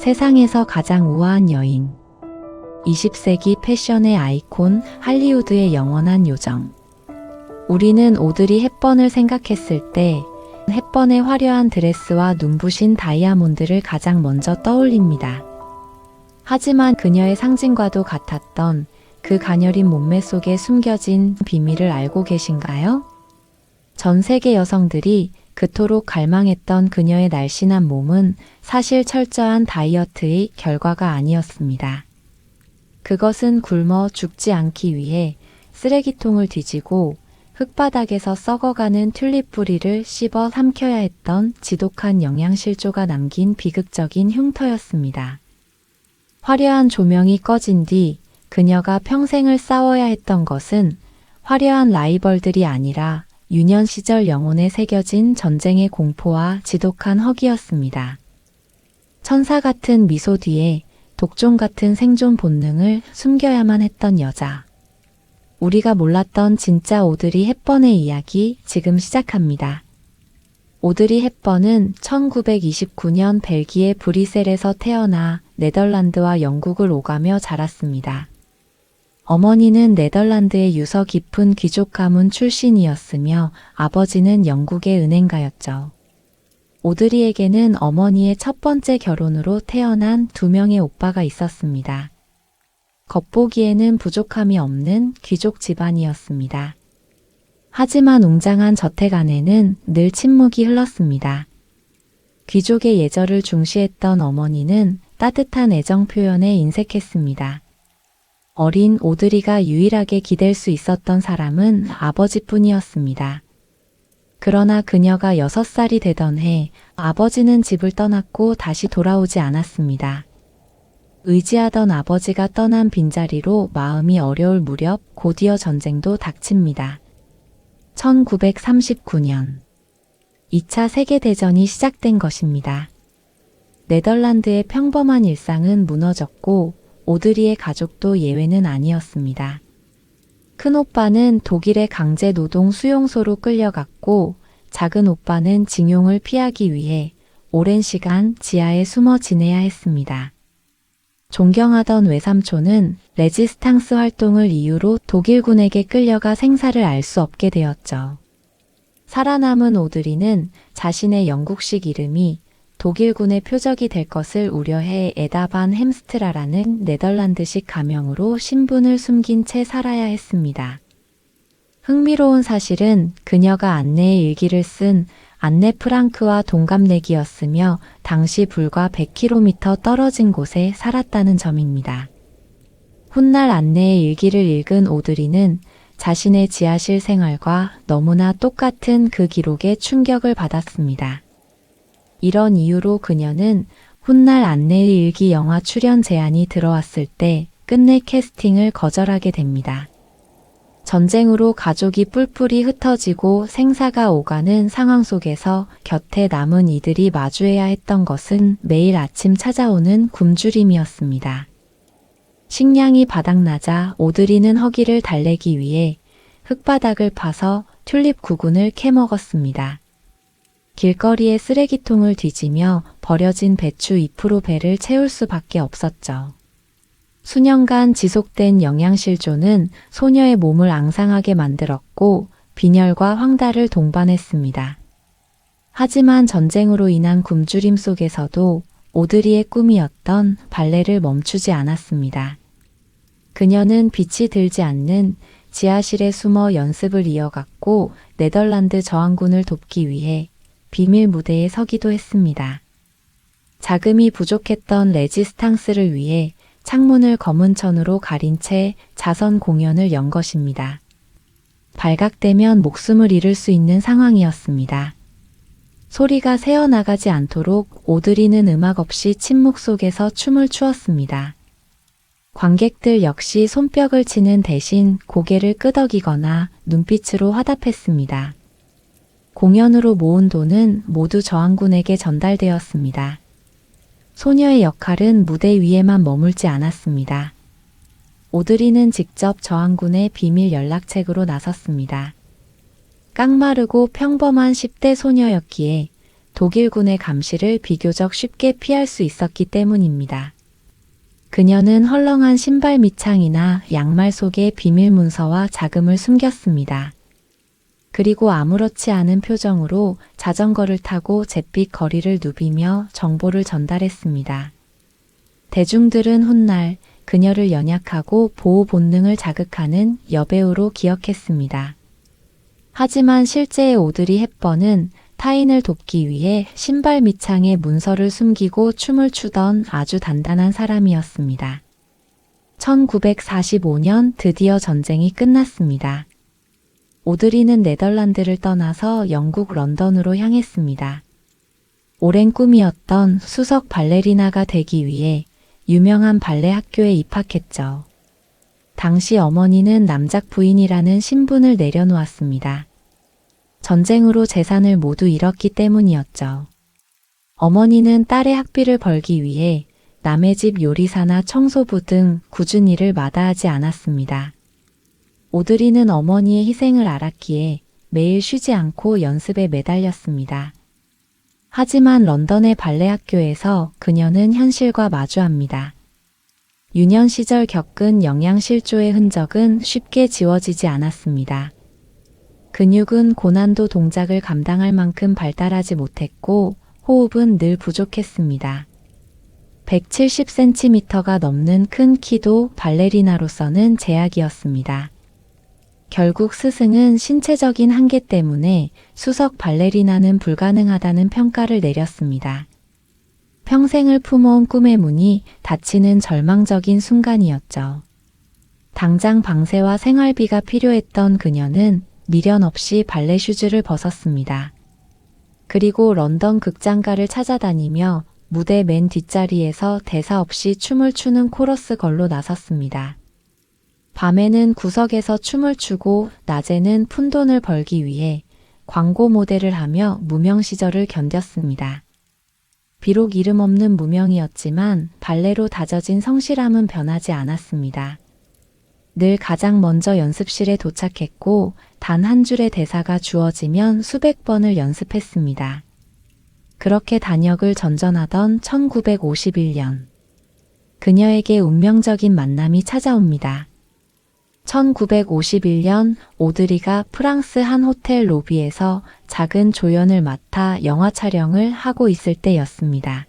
세상에서 가장 우아한 여인. 20세기 패션의 아이콘, 할리우드의 영원한 요정. 우리는 오드리 헵번을 생각했을 때 헵번의 화려한 드레스와 눈부신 다이아몬드를 가장 먼저 떠올립니다. 하지만 그녀의 상징과도 같았던 그 가녀린 몸매 속에 숨겨진 비밀을 알고 계신가요? 전 세계 여성들이 그토록 갈망했던 그녀의 날씬한 몸은 사실 철저한 다이어트의 결과가 아니었습니다. 그것은 굶어 죽지 않기 위해 쓰레기통을 뒤지고 흙바닥에서 썩어가는 튤립 뿌리를 씹어 삼켜야 했던 지독한 영양실조가 남긴 비극적인 흉터였습니다. 화려한 조명이 꺼진 뒤 그녀가 평생을 싸워야 했던 것은 화려한 라이벌들이 아니라 유년 시절 영혼에 새겨진 전쟁의 공포와 지독한 허기였습니다. 천사 같은 미소 뒤에 독종 같은 생존 본능을 숨겨야만 했던 여자. 우리가 몰랐던 진짜 오드리 헵번의 이야기 지금 시작합니다. 오드리 헵번은 1929년 벨기에 브뤼셀에서 태어나 네덜란드와 영국을 오가며 자랐습니다. 어머니는 네덜란드의 유서 깊은 귀족 가문 출신이었으며 아버지는 영국의 은행가였죠. 오드리에게는 어머니의 첫 번째 결혼으로 태어난 2명의 오빠가 있었습니다. 겉보기에는 부족함이 없는 귀족 집안이었습니다. 하지만 웅장한 저택 안에는 늘 침묵이 흘렀습니다. 귀족의 예절을 중시했던 어머니는 따뜻한 애정 표현에 인색했습니다. 어린 오드리가 유일하게 기댈 수 있었던 사람은 아버지뿐이었습니다. 그러나 그녀가 6살이 되던 해 아버지는 집을 떠났고 다시 돌아오지 않았습니다. 의지하던 아버지가 떠난 빈자리로 마음이 어려울 무렵 곧이어 전쟁도 닥칩니다. 1939년 2차 세계대전이 시작된 것입니다. 네덜란드의 평범한 일상은 무너졌고 오드리의 가족도 예외는 아니었습니다. 큰오빠는 독일의 강제 노동 수용소로 끌려갔고 작은 오빠는 징용을 피하기 위해 오랜 시간 지하에 숨어 지내야 했습니다. 존경하던 외삼촌은 레지스탕스 활동을 이유로 독일군에게 끌려가 생사를 알 수 없게 되었죠. 살아남은 오드리는 자신의 영국식 이름이 독일군의 표적이 될 것을 우려해 에다 반 햄스트라라는 네덜란드식 가명으로 신분을 숨긴 채 살아야 했습니다. 흥미로운 사실은 그녀가 안내의 일기를 쓴 안네 프랑크와 동갑내기였으며 당시 불과 100km 떨어진 곳에 살았다는 점입니다. 훗날 안네의 일기를 읽은 오드리는 자신의 지하실 생활과 너무나 똑같은 그 기록에 충격을 받았습니다. 이런 이유로 그녀는 훗날 안네의 일기 영화 출연 제안이 들어왔을 때 끝내 캐스팅을 거절하게 됩니다. 전쟁으로 가족이 뿔뿔이 흩어지고 생사가 오가는 상황 속에서 곁에 남은 이들이 마주해야 했던 것은 매일 아침 찾아오는 굶주림이었습니다. 식량이 바닥나자 오드리는 허기를 달래기 위해 흙바닥을 파서 튤립 구근을 캐먹었습니다. 길거리에 쓰레기통을 뒤지며 버려진 배추 잎으로 배를 채울 수밖에 없었죠. 수년간 지속된 영양실조는 소녀의 몸을 앙상하게 만들었고 빈혈과 황달을 동반했습니다. 하지만 전쟁으로 인한 굶주림 속에서도 오드리의 꿈이었던 발레를 멈추지 않았습니다. 그녀는 빛이 들지 않는 지하실에 숨어 연습을 이어갔고 네덜란드 저항군을 돕기 위해 비밀 무대에 서기도 했습니다. 자금이 부족했던 레지스탕스를 위해 창문을 검은 천으로 가린 채 자선 공연을 연 것입니다. 발각되면 목숨을 잃을 수 있는 상황이었습니다. 소리가 새어나가지 않도록 오드리는 음악 없이 침묵 속에서 춤을 추었습니다. 관객들 역시 손뼉을 치는 대신 고개를 끄덕이거나 눈빛으로 화답했습니다. 공연으로 모은 돈은 모두 저항군에게 전달되었습니다. 소녀의 역할은 무대 위에만 머물지 않았습니다. 오드리는 직접 저항군의 비밀 연락책으로 나섰습니다. 깡마르고 평범한 10대 소녀였기에 독일군의 감시를 비교적 쉽게 피할 수 있었기 때문입니다. 그녀는 헐렁한 신발 밑창이나 양말 속에 비밀 문서와 자금을 숨겼습니다. 그리고 아무렇지 않은 표정으로 자전거를 타고 잿빛 거리를 누비며 정보를 전달했습니다. 대중들은 훗날 그녀를 연약하고 보호 본능을 자극하는 여배우로 기억했습니다. 하지만 실제의 오드리 헵번은 타인을 돕기 위해 신발 밑창에 문서를 숨기고 춤을 추던 아주 단단한 사람이었습니다. 1945년 드디어 전쟁이 끝났습니다. 오드리는 네덜란드를 떠나서 영국 런던으로 향했습니다. 오랜 꿈이었던 수석 발레리나가 되기 위해 유명한 발레 학교에 입학했죠. 당시 어머니는 남작 부인이라는 신분을 내려놓았습니다. 전쟁으로 재산을 모두 잃었기 때문이었죠. 어머니는 딸의 학비를 벌기 위해 남의 집 요리사나 청소부 등 굳은 일을 마다하지 않았습니다. 오드리는 어머니의 희생을 알았기에 매일 쉬지 않고 연습에 매달렸습니다. 하지만 런던의 발레 학교에서 그녀는 현실과 마주합니다. 유년 시절 겪은 영양실조의 흔적은 쉽게 지워지지 않았습니다. 근육은 고난도 동작을 감당할 만큼 발달하지 못했고 호흡은 늘 부족했습니다. 170cm가 넘는 큰 키도 발레리나로서는 제약이었습니다. 결국 스승은 신체적인 한계 때문에 수석 발레리나는 불가능하다는 평가를 내렸습니다. 평생을 품어온 꿈의 문이 닫히는 절망적인 순간이었죠. 당장 방세와 생활비가 필요했던 그녀는 미련 없이 발레 슈즈를 벗었습니다. 그리고 런던 극장가를 찾아다니며 무대 맨 뒷자리에서 대사 없이 춤을 추는 코러스 걸로 나섰습니다. 밤에는 구석에서 춤을 추고 낮에는 푼돈을 벌기 위해 광고 모델을 하며 무명 시절을 견뎠습니다. 비록 이름 없는 무명이었지만 발레로 다져진 성실함은 변하지 않았습니다. 늘 가장 먼저 연습실에 도착했고 단 한 줄의 대사가 주어지면 수백 번을 연습했습니다. 그렇게 단역을 전전하던 1951년 그녀에게 운명적인 만남이 찾아옵니다. 1951년 오드리가 프랑스 한 호텔 로비에서 작은 조연을 맡아 영화 촬영을 하고 있을 때였습니다.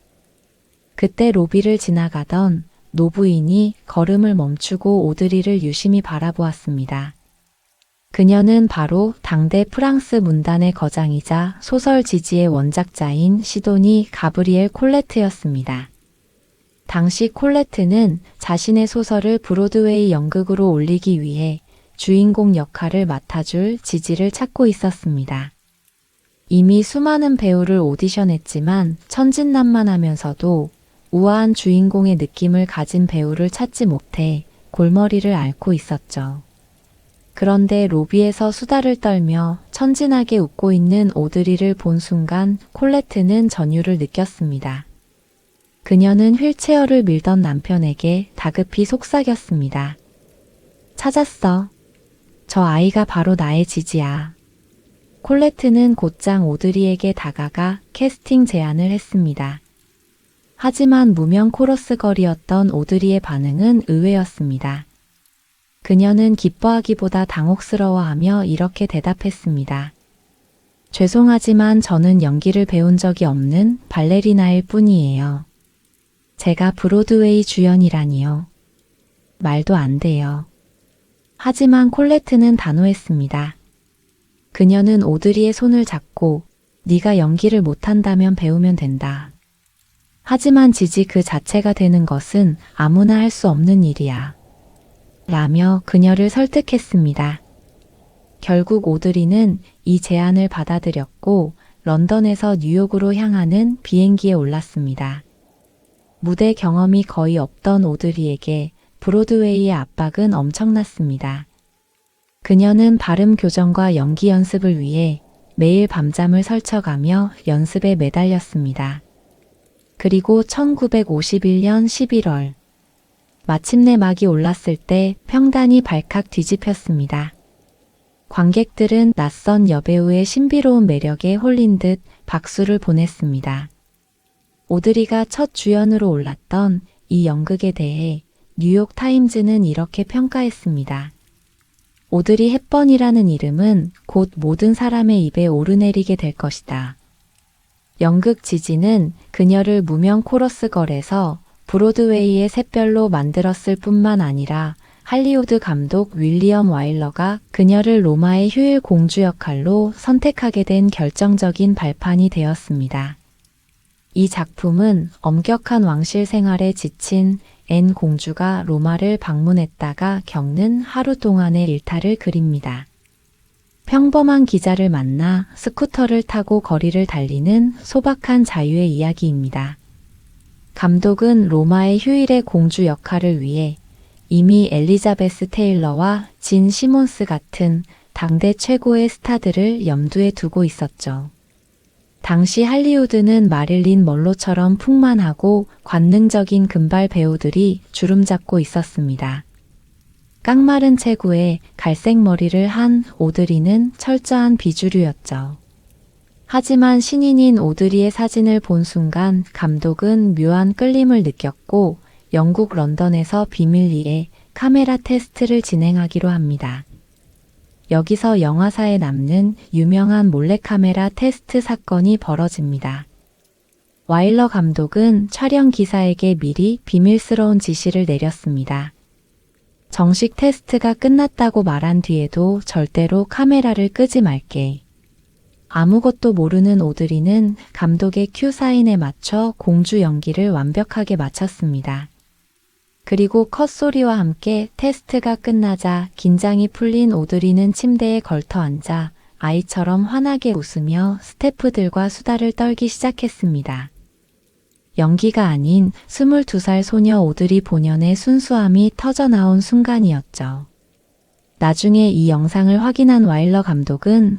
그때 로비를 지나가던 노부인이 걸음을 멈추고 오드리를 유심히 바라보았습니다. 그녀는 바로 당대 프랑스 문단의 거장이자 소설 지지의 원작자인 시도니 가브리엘 콜레트였습니다. 당시 콜레트는 자신의 소설을 브로드웨이 연극으로 올리기 위해 주인공 역할을 맡아줄 지지를 찾고 있었습니다. 이미 수많은 배우를 오디션했지만 천진난만하면서도 우아한 주인공의 느낌을 가진 배우를 찾지 못해 골머리를 앓고 있었죠. 그런데 로비에서 수다를 떨며 천진하게 웃고 있는 오드리를 본 순간 콜레트는 전율을 느꼈습니다. 그녀는 휠체어를 밀던 남편에게 다급히 속삭였습니다. 찾았어. 저 아이가 바로 나의 지지야. 콜레트는 곧장 오드리에게 다가가 캐스팅 제안을 했습니다. 하지만 무명 코러스 걸이었던 오드리의 반응은 의외였습니다. 그녀는 기뻐하기보다 당혹스러워하며 이렇게 대답했습니다. 죄송하지만 저는 연기를 배운 적이 없는 발레리나일 뿐이에요. 제가 브로드웨이 주연이라니요. 말도 안 돼요. 하지만 콜레트는 단호했습니다. 그녀는 오드리의 손을 잡고 네가 연기를 못한다면 배우면 된다. 하지만 지지 그 자체가 되는 것은 아무나 할 수 없는 일이야. 라며 그녀를 설득했습니다. 결국 오드리는 이 제안을 받아들였고 런던에서 뉴욕으로 향하는 비행기에 올랐습니다. 무대 경험이 거의 없던 오드리에게 브로드웨이의 압박은 엄청났습니다. 그녀는 발음 교정과 연기 연습을 위해 매일 밤잠을 설쳐가며 연습에 매달렸습니다. 그리고 1951년 11월 마침내 막이 올랐을 때 평단이 발칵 뒤집혔습니다. 관객들은 낯선 여배우의 신비로운 매력에 홀린 듯 박수를 보냈습니다. 오드리가 첫 주연으로 올랐던 이 연극에 대해 뉴욕 타임즈는 이렇게 평가했습니다. 오드리 헵번이라는 이름은 곧 모든 사람의 입에 오르내리게 될 것이다. 연극 지지는 그녀를 무명 코러스걸에서 브로드웨이의 샛별로 만들었을 뿐만 아니라 할리우드 감독 윌리엄 와일러가 그녀를 로마의 휴일 공주 역할로 선택하게 된 결정적인 발판이 되었습니다. 이 작품은 엄격한 왕실 생활에 지친 앤 공주가 로마를 방문했다가 겪는 하루 동안의 일탈을 그립니다. 평범한 기자를 만나 스쿠터를 타고 거리를 달리는 소박한 자유의 이야기입니다. 감독은 로마의 휴일의 공주 역할을 위해 이미 엘리자베스 테일러와 진 시몬스 같은 당대 최고의 스타들을 염두에 두고 있었죠. 당시 할리우드는 마릴린 먼로처럼 풍만하고 관능적인 금발 배우들이 주름잡고 있었습니다. 깡마른 체구에 갈색 머리를 한 오드리는 철저한 비주류였죠. 하지만 신인인 오드리의 사진을 본 순간 감독은 묘한 끌림을 느꼈고 영국 런던에서 비밀리에 카메라 테스트를 진행하기로 합니다. 여기서 영화사에 남는 유명한 몰래카메라 테스트 사건이 벌어집니다. 와일러 감독은 촬영 기사에게 미리 비밀스러운 지시를 내렸습니다. 정식 테스트가 끝났다고 말한 뒤에도 절대로 카메라를 끄지 말게. 아무것도 모르는 오드리는 감독의 큐 사인에 맞춰 공주 연기를 완벽하게 마쳤습니다. 그리고 컷소리와 함께 테스트가 끝나자 긴장이 풀린 오드리는 침대에 걸터 앉아 아이처럼 환하게 웃으며 스태프들과 수다를 떨기 시작했습니다. 연기가 아닌 22살 소녀 오드리 본연의 순수함이 터져나온 순간이었죠. 나중에 이 영상을 확인한 와일러 감독은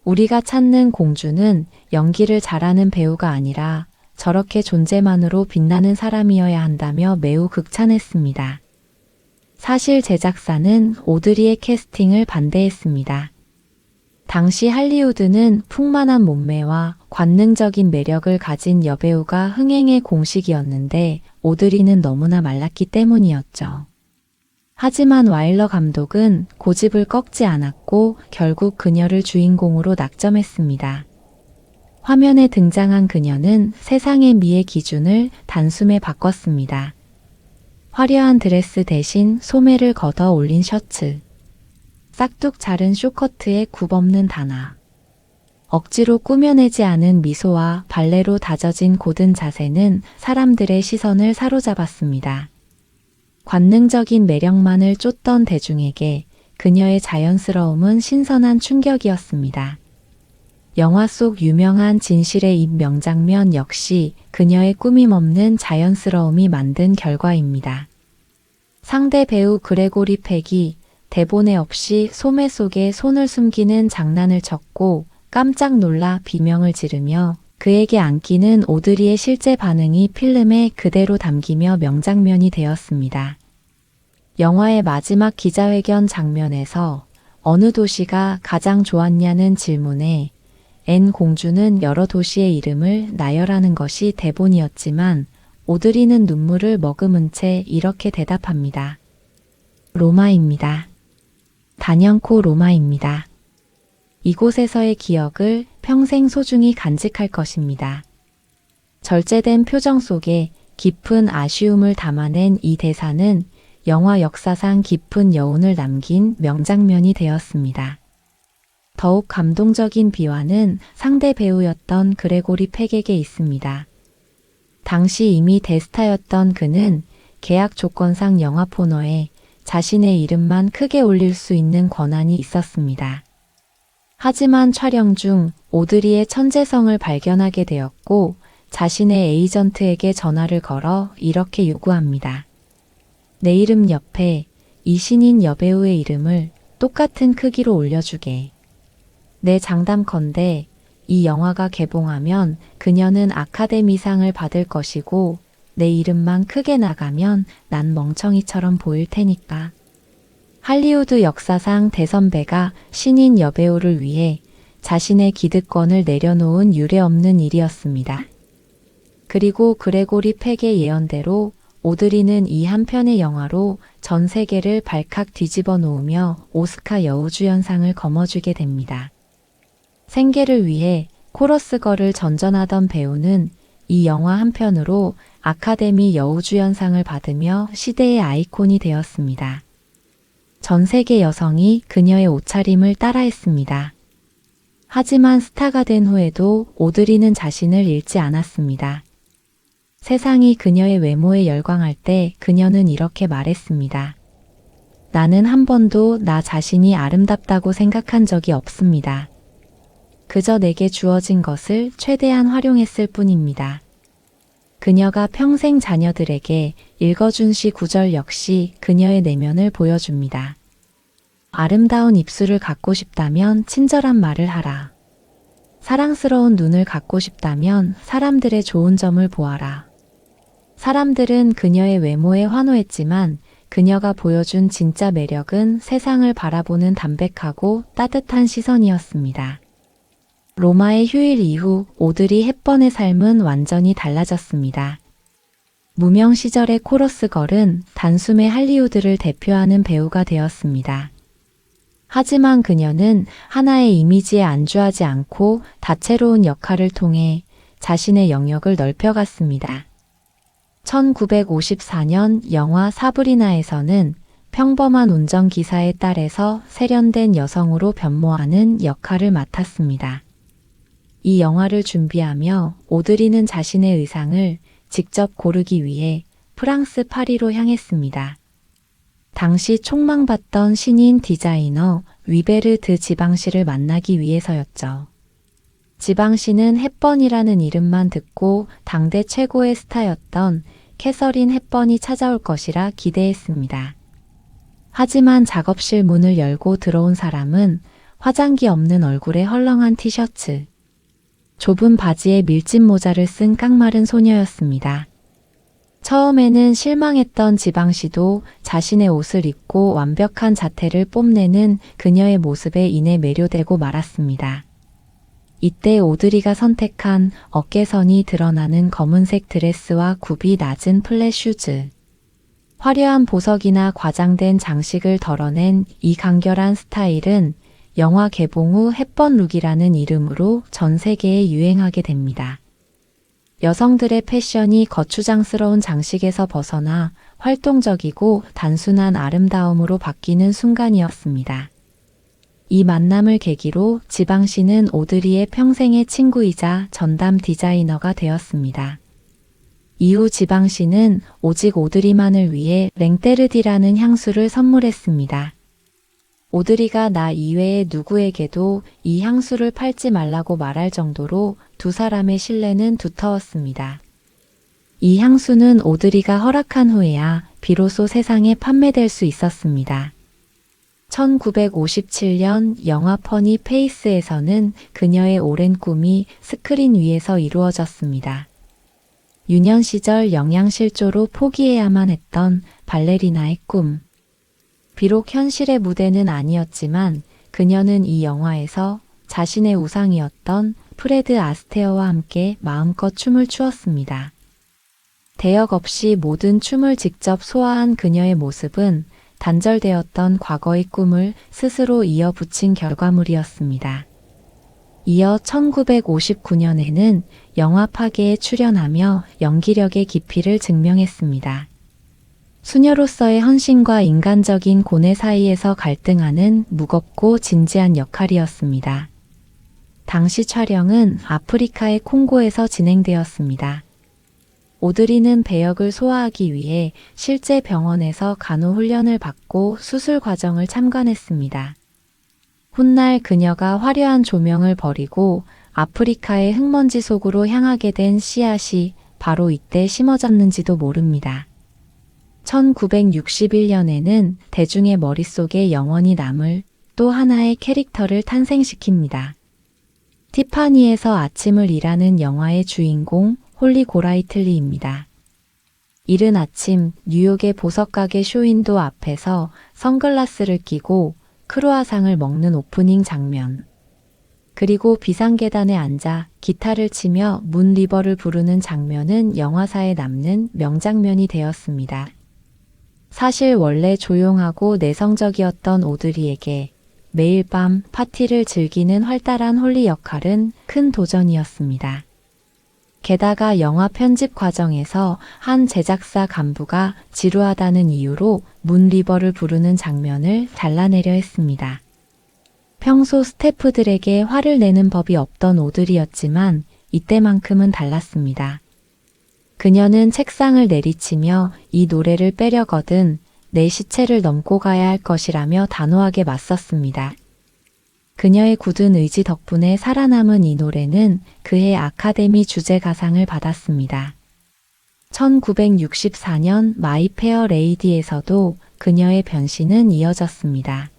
우리가 찾는 공주는 연기를 잘하는 배우가 아니라 저렇게 존재만으로 빛나는 사람이어야 한다며 매우 극찬했습니다. 사실 제작사는 오드리의 캐스팅을 반대했습니다. 당시 할리우드는 풍만한 몸매와 관능적인 매력을 가진 여배우가 흥행의 공식이었는데 오드리는 너무나 말랐기 때문이었죠. 하지만 와일러 감독은 고집을 꺾지 않았고 결국 그녀를 주인공으로 낙점했습니다. 화면에 등장한 그녀는 세상의 미의 기준을 단숨에 바꿨습니다. 화려한 드레스 대신 소매를 걷어 올린 셔츠, 싹둑 자른 쇼커트에 굽없는 단화, 억지로 꾸며내지 않은 미소와 발레로 다져진 고든 자세는 사람들의 시선을 사로잡았습니다. 관능적인 매력만을 쫓던 대중에게 그녀의 자연스러움은 신선한 충격이었습니다. 영화 속 유명한 진실의 입 명장면 역시 그녀의 꾸밈 없는 자연스러움이 만든 결과입니다. 상대 배우 그레고리 팩이 대본에 없이 소매 속에 손을 숨기는 장난을 쳤고 깜짝 놀라 비명을 지르며 그에게 안기는 오드리의 실제 반응이 필름에 그대로 담기며 명장면이 되었습니다. 영화의 마지막 기자회견 장면에서 어느 도시가 가장 좋았냐는 질문에 앤 공주는 여러 도시의 이름을 나열하는 것이 대본이었지만 오드리는 눈물을 머금은 채 이렇게 대답합니다. 로마입니다. 단연코 로마입니다. 이곳에서의 기억을 평생 소중히 간직할 것입니다. 절제된 표정 속에 깊은 아쉬움을 담아낸 이 대사는 영화 역사상 깊은 여운을 남긴 명장면이 되었습니다. 더욱 감동적인 비화는 상대 배우였던 그레고리 팩에게 있습니다. 당시 이미 대스타였던 그는 계약 조건상 영화 포너에 자신의 이름만 크게 올릴 수 있는 권한이 있었습니다. 하지만 촬영 중 오드리의 천재성을 발견하게 되었고 자신의 에이전트에게 전화를 걸어 이렇게 요구합니다. 내 이름 옆에 이 신인 여배우의 이름을 똑같은 크기로 올려주게. 내 장담컨대 이 영화가 개봉하면 그녀는 아카데미상을 받을 것이고 내 이름만 크게 나가면 난 멍청이처럼 보일 테니까. 할리우드 역사상 대선배가 신인 여배우를 위해 자신의 기득권을 내려놓은 유례없는 일이었습니다. 그리고 그레고리 팩의 예언대로 오드리는 이 한 편의 영화로 전 세계를 발칵 뒤집어 놓으며 오스카 여우주연상을 거머쥐게 됩니다. 생계를 위해 코러스걸을 전전하던 배우는 이 영화 한 편으로 아카데미 여우주연상을 받으며 시대의 아이콘이 되었습니다. 전 세계 여성이 그녀의 옷차림을 따라했습니다. 하지만 스타가 된 후에도 오드리는 자신을 잃지 않았습니다. 세상이 그녀의 외모에 열광할 때 그녀는 이렇게 말했습니다. 나는 한 번도 나 자신이 아름답다고 생각한 적이 없습니다. 그저 내게 주어진 것을 최대한 활용했을 뿐입니다. 그녀가 평생 자녀들에게 읽어준 시 구절 역시 그녀의 내면을 보여줍니다. 아름다운 입술을 갖고 싶다면 친절한 말을 하라. 사랑스러운 눈을 갖고 싶다면 사람들의 좋은 점을 보아라. 사람들은 그녀의 외모에 환호했지만 그녀가 보여준 진짜 매력은 세상을 바라보는 담백하고 따뜻한 시선이었습니다. 로마의 휴일 이후 오드리 헵번의 삶은 완전히 달라졌습니다. 무명 시절의 코러스걸은 단숨에 할리우드를 대표하는 배우가 되었습니다. 하지만 그녀는 하나의 이미지에 안주하지 않고 다채로운 역할을 통해 자신의 영역을 넓혀갔습니다. 1954년 영화 사브리나에서는 평범한 운전기사의 딸에서 세련된 여성으로 변모하는 역할을 맡았습니다. 이 영화를 준비하며 오드리는 자신의 의상을 직접 고르기 위해 프랑스 파리로 향했습니다. 당시 촉망받던 신인 디자이너 위베르 드 지방시를 만나기 위해서였죠. 지방시는 헵번이라는 이름만 듣고 당대 최고의 스타였던 캐서린 헵번이 찾아올 것이라 기대했습니다. 하지만 작업실 문을 열고 들어온 사람은 화장기 없는 얼굴에 헐렁한 티셔츠, 좁은 바지에 밀짚 모자를 쓴 깡마른 소녀였습니다. 처음에는 실망했던 지방시도 자신의 옷을 입고 완벽한 자태를 뽐내는 그녀의 모습에 인해 매료되고 말았습니다. 이때 오드리가 선택한 어깨선이 드러나는 검은색 드레스와 굽이 낮은 플랫 슈즈, 화려한 보석이나 과장된 장식을 덜어낸 이 간결한 스타일은 영화 개봉 후 헵번 룩이라는 이름으로 전 세계에 유행하게 됩니다. 여성들의 패션이 거추장스러운 장식에서 벗어나 활동적이고 단순한 아름다움으로 바뀌는 순간이었습니다. 이 만남을 계기로 지방시는 오드리의 평생의 친구이자 전담 디자이너가 되었습니다. 이후 지방시는 오직 오드리만을 위해 랭테르디라는 향수를 선물했습니다. 오드리가 나 이외의 누구에게도 이 향수를 팔지 말라고 말할 정도로 두 사람의 신뢰는 두터웠습니다. 이 향수는 오드리가 허락한 후에야 비로소 세상에 판매될 수 있었습니다. 1957년 영화 퍼니 페이스에서는 그녀의 오랜 꿈이 스크린 위에서 이루어졌습니다. 유년 시절 영양실조로 포기해야만 했던 발레리나의 꿈. 비록 현실의 무대는 아니었지만 그녀는 이 영화에서 자신의 우상이었던 프레드 아스테어와 함께 마음껏 춤을 추었습니다. 대역 없이 모든 춤을 직접 소화한 그녀의 모습은 단절되었던 과거의 꿈을 스스로 이어붙인 결과물이었습니다. 이어 1959년에는 영화 파괴에 출연하며 연기력의 깊이를 증명했습니다. 수녀로서의 헌신과 인간적인 고뇌 사이에서 갈등하는 무겁고 진지한 역할이었습니다. 당시 촬영은 아프리카의 콩고에서 진행되었습니다. 오드리는 배역을 소화하기 위해 실제 병원에서 간호 훈련을 받고 수술 과정을 참관했습니다. 훗날 그녀가 화려한 조명을 버리고 아프리카의 흙먼지 속으로 향하게 된 씨앗이 바로 이때 심어졌는지도 모릅니다. 1961년에는 대중의 머릿속에 영원히 남을 또 하나의 캐릭터를 탄생시킵니다. 티파니에서 아침을 일하는 영화의 주인공 홀리 고라이틀리입니다. 이른 아침 뉴욕의 보석가게 쇼윈도 앞에서 선글라스를 끼고 크루아상을 먹는 오프닝 장면. 그리고 비상계단에 앉아 기타를 치며 문 리버를 부르는 장면은 영화사에 남는 명장면이 되었습니다. 사실 원래 조용하고 내성적이었던 오드리에게 매일 밤 파티를 즐기는 활달한 홀리 역할은 큰 도전이었습니다. 게다가 영화 편집 과정에서 한 제작사 간부가 지루하다는 이유로 문 리버를 부르는 장면을 잘라내려 했습니다. 평소 스태프들에게 화를 내는 법이 없던 오드리였지만 이때만큼은 달랐습니다. 그녀는 책상을 내리치며 이 노래를 빼려거든 내 시체를 넘고 가야 할 것이라며 단호하게 맞섰습니다. 그녀의 굳은 의지 덕분에 살아남은 이 노래는 그해 아카데미 주제가상을 받았습니다. 1964년 마이 페어 레이디에서도 그녀의 변신은 이어졌습니다.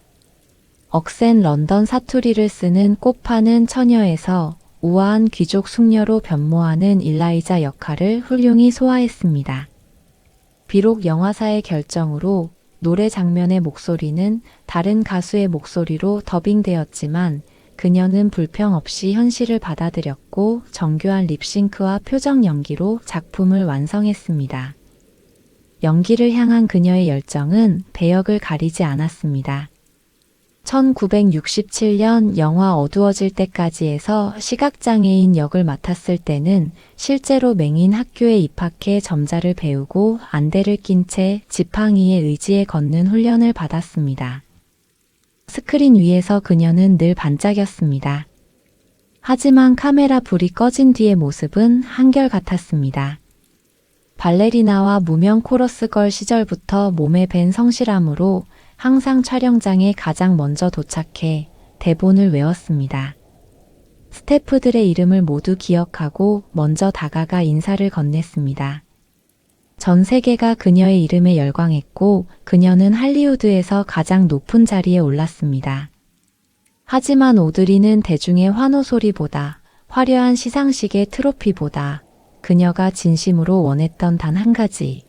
억센 런던 사투리를 쓰는 꽃 파는 처녀에서 우아한 귀족 숙녀로 변모하는 일라이자 역할을 훌륭히 소화했습니다. 비록 영화사의 결정으로 노래 장면의 목소리는 다른 가수의 목소리로 더빙되었지만 그녀는 불평 없이 현실을 받아들였고 정교한 립싱크와 표정 연기로 작품을 완성했습니다. 연기를 향한 그녀의 열정은 배역을 가리지 않았습니다. 1967년 영화 어두워질 때까지에서 시각장애인 역을 맡았을 때는 실제로 맹인 학교에 입학해 점자를 배우고 안대를 낀 채 지팡이에 의지에 걷는 훈련을 받았습니다. 스크린 위에서 그녀는 늘 반짝였습니다. 하지만 카메라 불이 꺼진 뒤의 모습은 한결같았습니다. 발레리나와 무명 코러스걸 시절부터 몸에 밴 성실함으로 항상 촬영장에 가장 먼저 도착해 대본을 외웠습니다. 스태프들의 이름을 모두 기억하고 먼저 다가가 인사를 건넸습니다. 전 세계가 그녀의 이름에 열광했고 그녀는 할리우드에서 가장 높은 자리에 올랐습니다. 하지만 오드리는 대중의 환호 소리보다 화려한 시상식의 트로피보다 그녀가 진심으로 원했던 단 한 가지,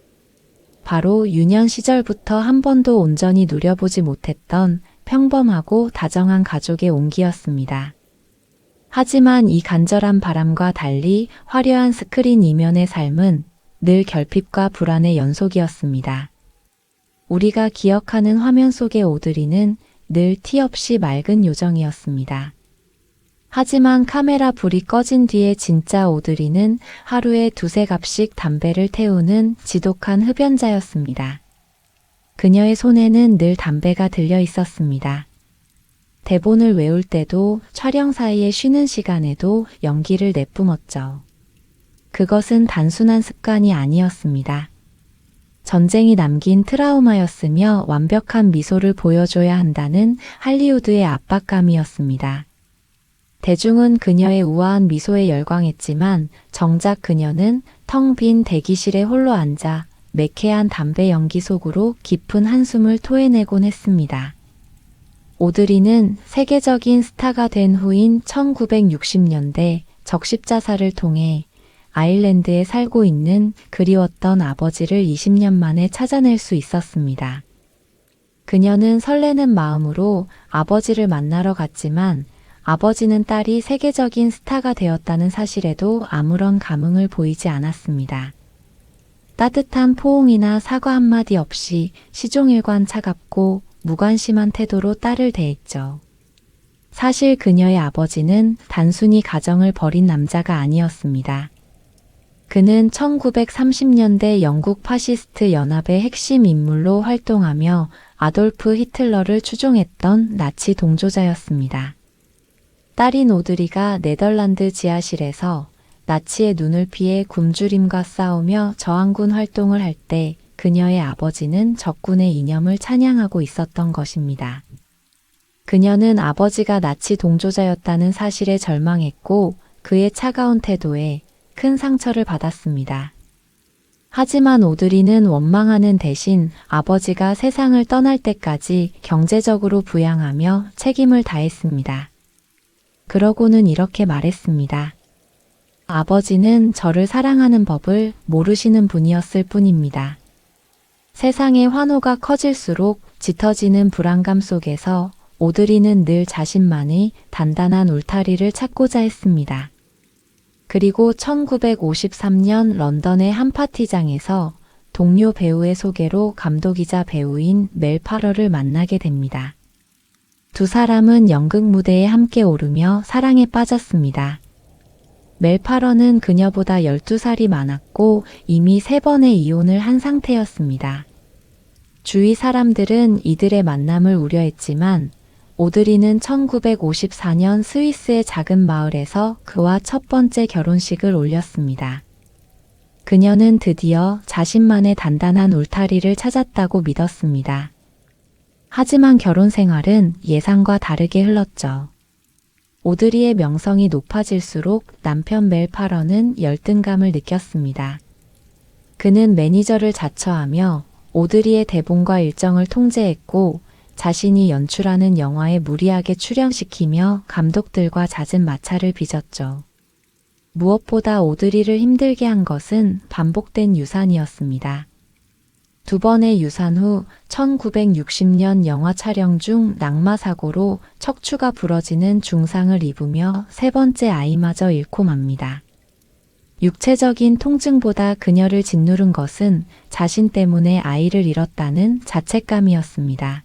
바로 유년 시절부터 한 번도 온전히 누려보지 못했던 평범하고 다정한 가족의 온기였습니다. 하지만 이 간절한 바람과 달리 화려한 스크린 이면의 삶은 늘 결핍과 불안의 연속이었습니다. 우리가 기억하는 화면 속의 오드리는 늘 티 없이 맑은 요정이었습니다. 하지만 카메라 불이 꺼진 뒤에 진짜 오드리는 하루에 2-3갑씩 담배를 태우는 지독한 흡연자였습니다. 그녀의 손에는 늘 담배가 들려 있었습니다. 대본을 외울 때도 촬영 사이에 쉬는 시간에도 연기를 내뿜었죠. 그것은 단순한 습관이 아니었습니다. 전쟁이 남긴 트라우마였으며 완벽한 미소를 보여줘야 한다는 할리우드의 압박감이었습니다. 대중은 그녀의 우아한 미소에 열광했지만 정작 그녀는 텅 빈 대기실에 홀로 앉아 매캐한 담배 연기 속으로 깊은 한숨을 토해내곤 했습니다. 오드리는 세계적인 스타가 된 후인 1960년대 적십자사를 통해 아일랜드에 살고 있는 그리웠던 아버지를 20년 만에 찾아낼 수 있었습니다. 그녀는 설레는 마음으로 아버지를 만나러 갔지만 아버지는 딸이 세계적인 스타가 되었다는 사실에도 아무런 감흥을 보이지 않았습니다. 따뜻한 포옹이나 사과 한마디 없이 시종일관 차갑고 무관심한 태도로 딸을 대했죠. 사실 그녀의 아버지는 단순히 가정을 버린 남자가 아니었습니다. 그는 1930년대 영국 파시스트 연합의 핵심 인물로 활동하며 아돌프 히틀러를 추종했던 나치 동조자였습니다. 딸인 오드리가 네덜란드 지하실에서 나치의 눈을 피해 굶주림과 싸우며 저항군 활동을 할 때 그녀의 아버지는 적군의 이념을 찬양하고 있었던 것입니다. 그녀는 아버지가 나치 동조자였다는 사실에 절망했고 그의 차가운 태도에 큰 상처를 받았습니다. 하지만 오드리는 원망하는 대신 아버지가 세상을 떠날 때까지 경제적으로 부양하며 책임을 다했습니다. 그러고는 이렇게 말했습니다. 아버지는 저를 사랑하는 법을 모르시는 분이었을 뿐입니다. 세상의 환호가 커질수록 짙어지는 불안감 속에서 오드리는 늘 자신만의 단단한 울타리를 찾고자 했습니다. 그리고 1953년 런던의 한 파티장에서 동료 배우의 소개로 감독이자 배우인 멜 파러를 만나게 됩니다. 두 사람은 연극 무대에 함께 오르며 사랑에 빠졌습니다. 멜 파러는 그녀보다 12살이 많았고 이미 3번의 이혼을 한 상태였습니다. 주위 사람들은 이들의 만남을 우려했지만 오드리는 1954년 스위스의 작은 마을에서 그와 첫 번째 결혼식을 올렸습니다. 그녀는 드디어 자신만의 단단한 울타리를 찾았다고 믿었습니다. 하지만 결혼 생활은 예상과 다르게 흘렀죠. 오드리의 명성이 높아질수록 남편 멜 파러는 열등감을 느꼈습니다. 그는 매니저를 자처하며 오드리의 대본과 일정을 통제했고 자신이 연출하는 영화에 무리하게 출연시키며 감독들과 잦은 마찰을 빚었죠. 무엇보다 오드리를 힘들게 한 것은 반복된 유산이었습니다. 2번의 유산 후 1960년 영화 촬영 중 낙마사고로 척추가 부러지는 중상을 입으며 3번째 아이마저 잃고 맙니다. 육체적인 통증보다 그녀를 짓누른 것은 자신 때문에 아이를 잃었다는 자책감이었습니다.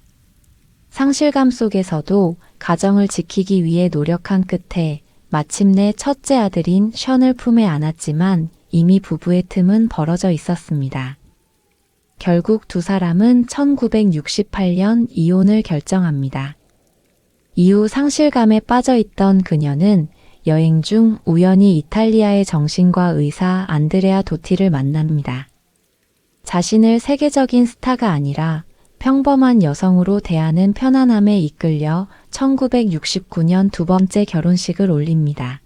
상실감 속에서도 가정을 지키기 위해 노력한 끝에 마침내 첫째 아들인 션을 품에 안았지만 이미 부부의 틈은 벌어져 있었습니다. 결국 두 사람은 1968년 이혼을 결정합니다. 이후 상실감에 빠져있던 그녀는 여행 중 우연히 이탈리아의 정신과 의사 안드레아 도티를 만납니다. 자신을 세계적인 스타가 아니라 평범한 여성으로 대하는 편안함에 이끌려 1969년 2번째 결혼식을 올립니다.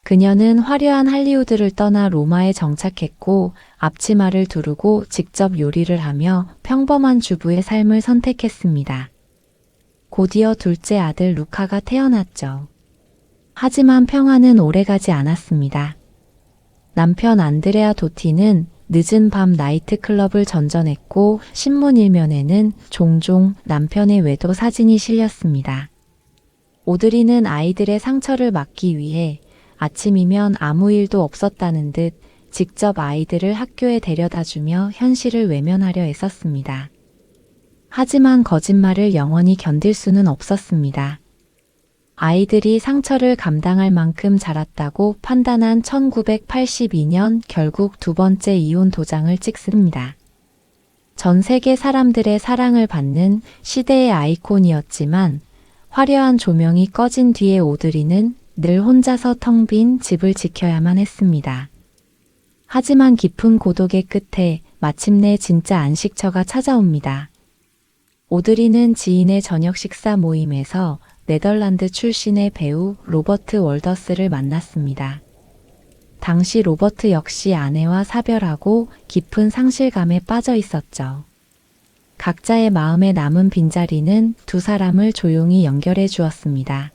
그녀는 화려한 할리우드를 떠나 로마에 정착했고 앞치마를 두르고 직접 요리를 하며 평범한 주부의 삶을 선택했습니다. 곧이어 둘째 아들 루카가 태어났죠. 하지만 평화는 오래가지 않았습니다. 남편 안드레아 도티는 늦은 밤 나이트클럽을 전전했고 신문 일면에는 종종 남편의 외도 사진이 실렸습니다. 오드리는 아이들의 상처를 막기 위해 아침이면 아무 일도 없었다는 듯 직접 아이들을 학교에 데려다주며 현실을 외면하려 애썼습니다. 하지만 거짓말을 영원히 견딜 수는 없었습니다. 아이들이 상처를 감당할 만큼 자랐다고 판단한 1982년 결국 2번째 이혼 도장을 찍습니다. 전 세계 사람들의 사랑을 받는 시대의 아이콘이었지만 화려한 조명이 꺼진 뒤에 오드리는 늘 혼자서 텅 빈 집을 지켜야만 했습니다. 하지만 깊은 고독의 끝에 마침내 진짜 안식처가 찾아옵니다. 오드리는 지인의 저녁 식사 모임에서 네덜란드 출신의 배우 로버트 월더스를 만났습니다. 당시 로버트 역시 아내와 사별하고 깊은 상실감에 빠져 있었죠. 각자의 마음에 남은 빈자리는 두 사람을 조용히 연결해 주었습니다.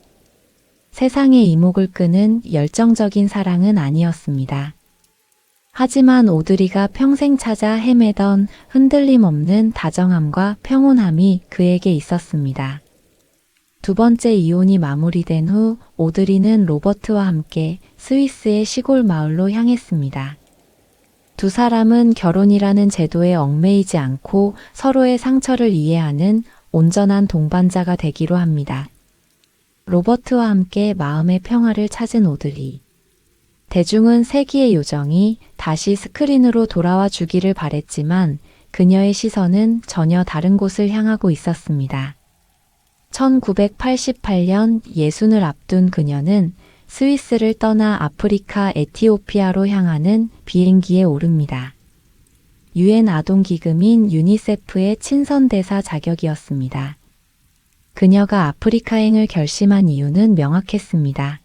세상의 이목을 끄는 열정적인 사랑은 아니었습니다. 하지만 오드리가 평생 찾아 헤매던 흔들림 없는 다정함과 평온함이 그에게 있었습니다. 2번째 이혼이 마무리된 후 오드리는 로버트와 함께 스위스의 시골 마을로 향했습니다. 두 사람은 결혼이라는 제도에 얽매이지 않고 서로의 상처를 이해하는 온전한 동반자가 되기로 합니다. 로버트와 함께 마음의 평화를 찾은 오드리. 대중은 세기의 요정이 다시 스크린으로 돌아와 주기를 바랬지만 그녀의 시선은 전혀 다른 곳을 향하고 있었습니다. 1988년 예순을 앞둔 그녀는 스위스를 떠나 아프리카 에티오피아로 향하는 비행기에 오릅니다. 유엔 아동기금인 유니세프의 친선대사 자격이었습니다. 그녀가 아프리카행을 결심한 이유는 명확했습니다.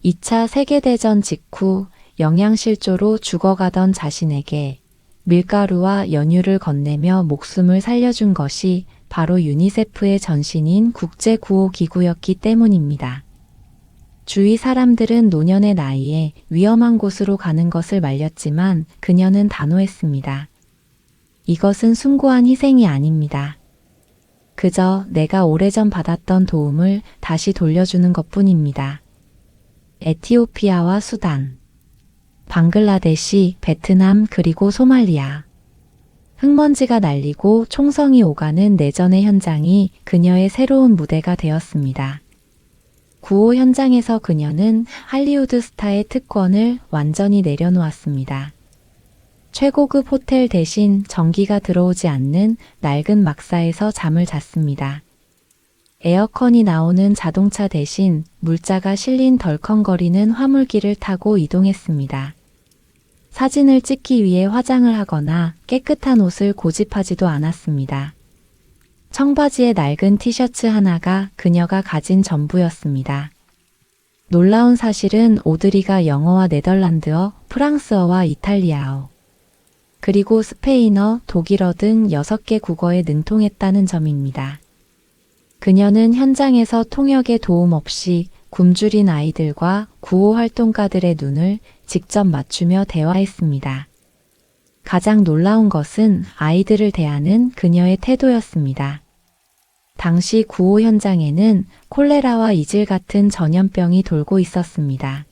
2차 세계대전 직후 영양실조로 죽어가던 자신에게 밀가루와 연유를 건네며 목숨을 살려준 것이 바로 유니세프의 전신인 국제구호기구였기 때문입니다. 주위 사람들은 노년의 나이에 위험한 곳으로 가는 것을 말렸지만 그녀는 단호했습니다. 이것은 숭고한 희생이 아닙니다. 그저 내가 오래전 받았던 도움을 다시 돌려주는 것뿐입니다. 에티오피아와 수단, 방글라데시, 베트남 그리고 소말리아. 흙먼지가 날리고 총성이 오가는 내전의 현장이 그녀의 새로운 무대가 되었습니다. 구호 현장에서 그녀는 할리우드 스타의 특권을 완전히 내려놓았습니다. 최고급 호텔 대신 전기가 들어오지 않는 낡은 막사에서 잠을 잤습니다. 에어컨이 나오는 자동차 대신 물자가 실린 덜컹거리는 화물기를 타고 이동했습니다. 사진을 찍기 위해 화장을 하거나 깨끗한 옷을 고집하지도 않았습니다. 청바지에 낡은 티셔츠 하나가 그녀가 가진 전부였습니다. 놀라운 사실은 오드리가 영어와 네덜란드어, 프랑스어와 이탈리아어, 그리고 스페인어, 독일어 등 6개 국어에 능통했다는 점입니다. 그녀는 현장에서 통역의 도움 없이 굶주린 아이들과 구호 활동가들의 눈을 직접 맞추며 대화했습니다. 가장 놀라운 것은 아이들을 대하는 그녀의 태도였습니다. 당시 구호 현장에는 콜레라와 이질 같은 전염병이 돌고 있었습니다.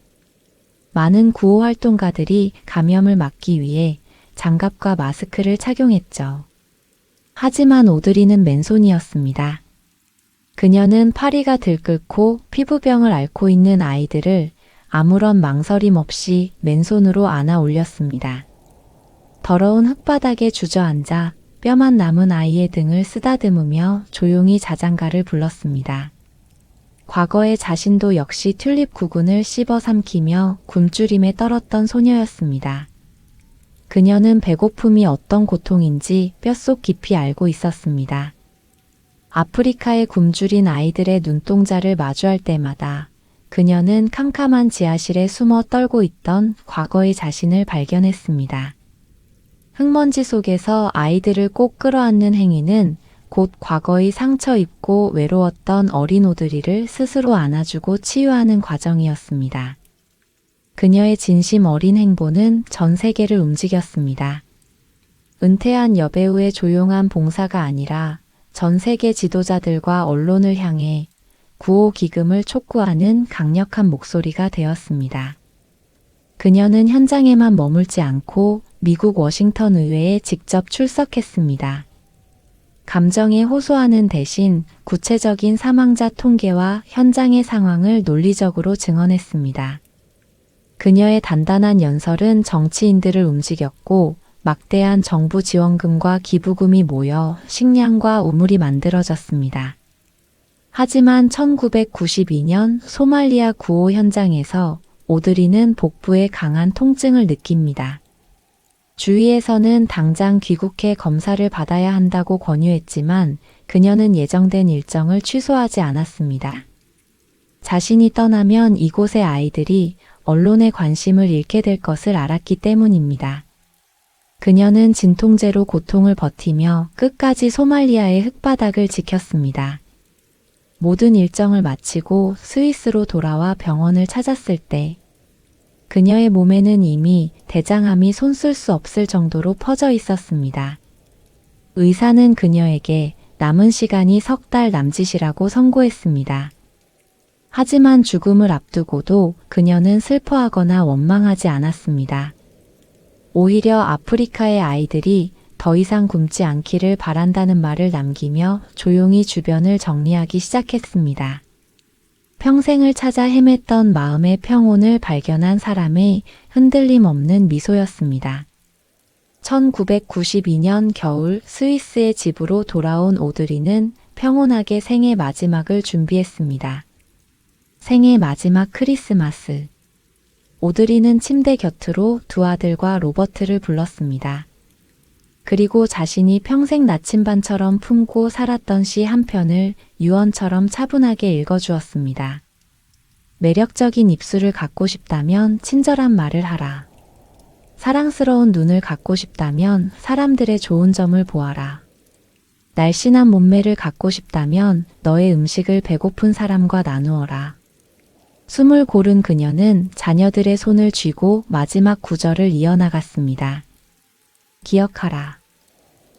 많은 구호 활동가들이 감염을 막기 위해 장갑과 마스크를 착용했죠. 하지만 오드리는 맨손이었습니다. 그녀는 파리가 들끓고 피부병을 앓고 있는 아이들을 아무런 망설임 없이 맨손으로 안아 올렸습니다. 더러운 흙바닥에 주저앉아 뼈만 남은 아이의 등을 쓰다듬으며 조용히 자장가를 불렀습니다. 과거의 자신도 역시 튤립 구근을 씹어 삼키며 굶주림에 떨었던 소녀였습니다. 그녀는 배고픔이 어떤 고통인지 뼛속 깊이 알고 있었습니다. 아프리카의 굶주린 아이들의 눈동자를 마주할 때마다 그녀는 캄캄한 지하실에 숨어 떨고 있던 과거의 자신을 발견했습니다. 흙먼지 속에서 아이들을 꼭 끌어안는 행위는 곧 과거의 상처 입고 외로웠던 어린 오드리를 스스로 안아주고 치유하는 과정이었습니다. 그녀의 진심 어린 행보는 전 세계를 움직였습니다. 은퇴한 여배우의 조용한 봉사가 아니라 전 세계 지도자들과 언론을 향해 구호 기금을 촉구하는 강력한 목소리가 되었습니다. 그녀는 현장에만 머물지 않고 미국 워싱턴 의회에 직접 출석했습니다. 감정에 호소하는 대신 구체적인 사망자 통계와 현장의 상황을 논리적으로 증언했습니다. 그녀의 단단한 연설은 정치인들을 움직였고 막대한 정부 지원금과 기부금이 모여 식량과 우물이 만들어졌습니다. 하지만 1992년 소말리아 구호 현장에서 오드리는 복부에 강한 통증을 느낍니다. 주위에서는 당장 귀국해 검사를 받아야 한다고 권유했지만 그녀는 예정된 일정을 취소하지 않았습니다. 자신이 떠나면 이곳의 아이들이 언론의 관심을 잃게 될 것을 알았기 때문입니다. 그녀는 진통제로 고통을 버티며 끝까지 소말리아의 흙바닥을 지켰습니다. 모든 일정을 마치고 스위스로 돌아와 병원을 찾았을 때 그녀의 몸에는 이미 대장암이 손쓸 수 없을 정도로 퍼져 있었습니다. 의사는 그녀에게 남은 시간이 3달 남짓이라고 선고했습니다. 하지만 죽음을 앞두고도 그녀는 슬퍼하거나 원망하지 않았습니다. 오히려 아프리카의 아이들이 더 이상 굶지 않기를 바란다는 말을 남기며 조용히 주변을 정리하기 시작했습니다. 평생을 찾아 헤맸던 마음의 평온을 발견한 사람의 흔들림 없는 미소였습니다. 1992년 겨울 스위스의 집으로 돌아온 오드리는 평온하게 생의 마지막을 준비했습니다. 생의 마지막 크리스마스. 오드리는 침대 곁으로 두 아들과 로버트를 불렀습니다. 그리고 자신이 평생 나침반처럼 품고 살았던 시 한 편을 유언처럼 차분하게 읽어주었습니다. 매력적인 입술을 갖고 싶다면 친절한 말을 하라. 사랑스러운 눈을 갖고 싶다면 사람들의 좋은 점을 보아라. 날씬한 몸매를 갖고 싶다면 너의 음식을 배고픈 사람과 나누어라. 숨을 고른 그녀는 자녀들의 손을 쥐고 마지막 구절을 이어나갔습니다. 기억하라.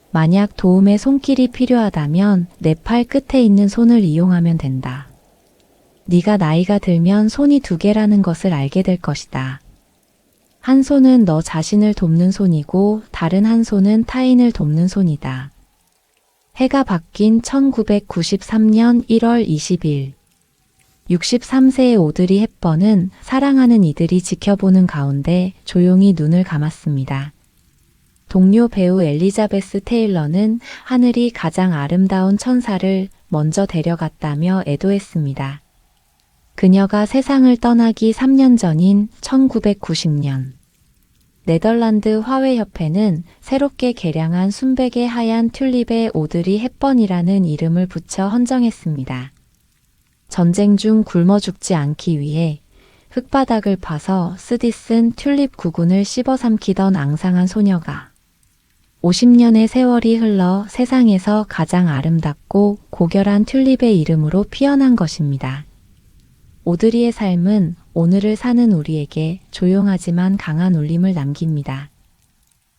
만약 도움의 손길이 필요하다면 내 팔 끝에 있는 손을 이용하면 된다. 네가 나이가 들면 손이 두 개라는 것을 알게 될 것이다. 한 손은 너 자신을 돕는 손이고 다른 한 손은 타인을 돕는 손이다. 해가 바뀐 1993년 1월 20일. 63세의 오드리 헵번은 사랑하는 이들이 지켜보는 가운데 조용히 눈을 감았습니다. 동료 배우 엘리자베스 테일러는 하늘이 가장 아름다운 천사를 먼저 데려갔다며 애도했습니다. 그녀가 세상을 떠나기 3년 전인 1990년. 네덜란드 화훼협회는 새롭게 개량한 순백의 하얀 튤립에 오드리 헵번이라는 이름을 붙여 헌정했습니다. 전쟁 중 굶어 죽지 않기 위해 흙바닥을 파서 쓰디 쓴 튤립 구근을 씹어 삼키던 앙상한 소녀가 50년의 세월이 흘러 세상에서 가장 아름답고 고결한 튤립의 이름으로 피어난 것입니다. 오드리의 삶은 오늘을 사는 우리에게 조용하지만 강한 울림을 남깁니다.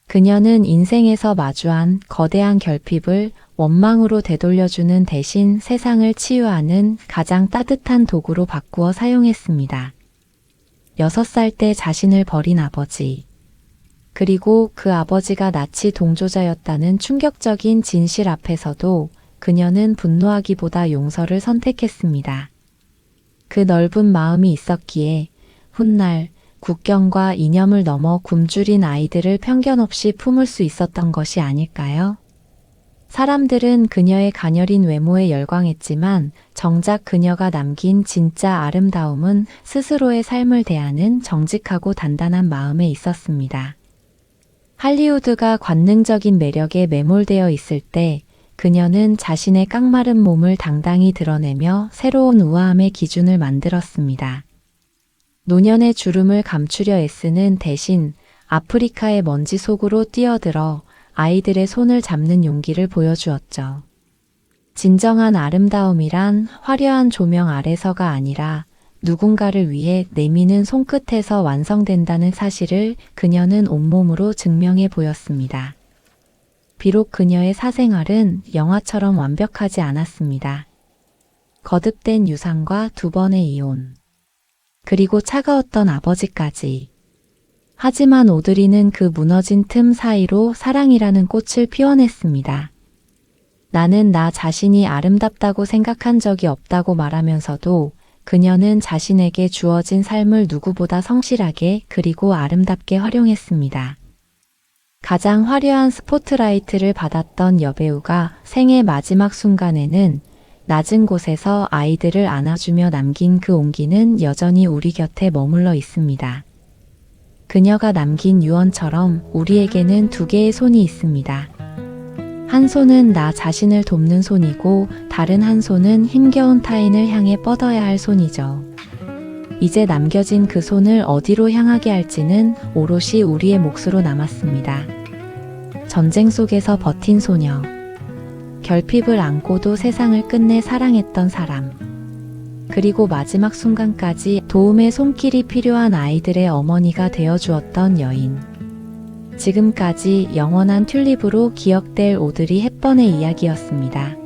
그녀는 인생에서 마주한 거대한 결핍을 원망으로 되돌려주는 대신 세상을 치유하는 가장 따뜻한 도구로 바꾸어 사용했습니다. 6살 때 자신을 버린 아버지. 그리고 그 아버지가 나치 동조자였다는 충격적인 진실 앞에서도 그녀는 분노하기보다 용서를 선택했습니다. 그 넓은 마음이 있었기에 훗날 국경과 이념을 넘어 굶주린 아이들을 편견 없이 품을 수 있었던 것이 아닐까요? 사람들은 그녀의 가녀린 외모에 열광했지만 정작 그녀가 남긴 진짜 아름다움은 스스로의 삶을 대하는 정직하고 단단한 마음에 있었습니다. 할리우드가 관능적인 매력에 매몰되어 있을 때 그녀는 자신의 깡마른 몸을 당당히 드러내며 새로운 우아함의 기준을 만들었습니다. 노년의 주름을 감추려 애쓰는 대신 아프리카의 먼지 속으로 뛰어들어 아이들의 손을 잡는 용기를 보여주었죠. 진정한 아름다움이란 화려한 조명 아래서가 아니라 누군가를 위해 내미는 손끝에서 완성된다는 사실을 그녀는 온몸으로 증명해 보였습니다. 비록 그녀의 사생활은 영화처럼 완벽하지 않았습니다. 거듭된 유산과 2번의 이혼. 그리고 차가웠던 아버지까지. 하지만 오드리는 그 무너진 틈 사이로 사랑이라는 꽃을 피워냈습니다. 나는 나 자신이 아름답다고 생각한 적이 없다고 말하면서도 그녀는 자신에게 주어진 삶을 누구보다 성실하게 그리고 아름답게 활용했습니다. 가장 화려한 스포트라이트를 받았던 여배우가 생애 마지막 순간에는 낮은 곳에서 아이들을 안아주며 남긴 그 온기는 여전히 우리 곁에 머물러 있습니다. 그녀가 남긴 유언처럼 우리에게는 2개의 손이 있습니다. 한 손은 나 자신을 돕는 손이고 다른 한 손은 힘겨운 타인을 향해 뻗어야 할 손이죠. 이제 남겨진 그 손을 어디로 향하게 할지는 오롯이 우리의 몫으로 남았습니다. 전쟁 속에서 버틴 소녀. 결핍을 안고도 세상을 끝내 사랑했던 사람. 그리고 마지막 순간까지 도움의 손길이 필요한 아이들의 어머니가 되어주었던 여인. 지금까지 영원한 튤립으로 기억될 오드리 헵번의 이야기였습니다.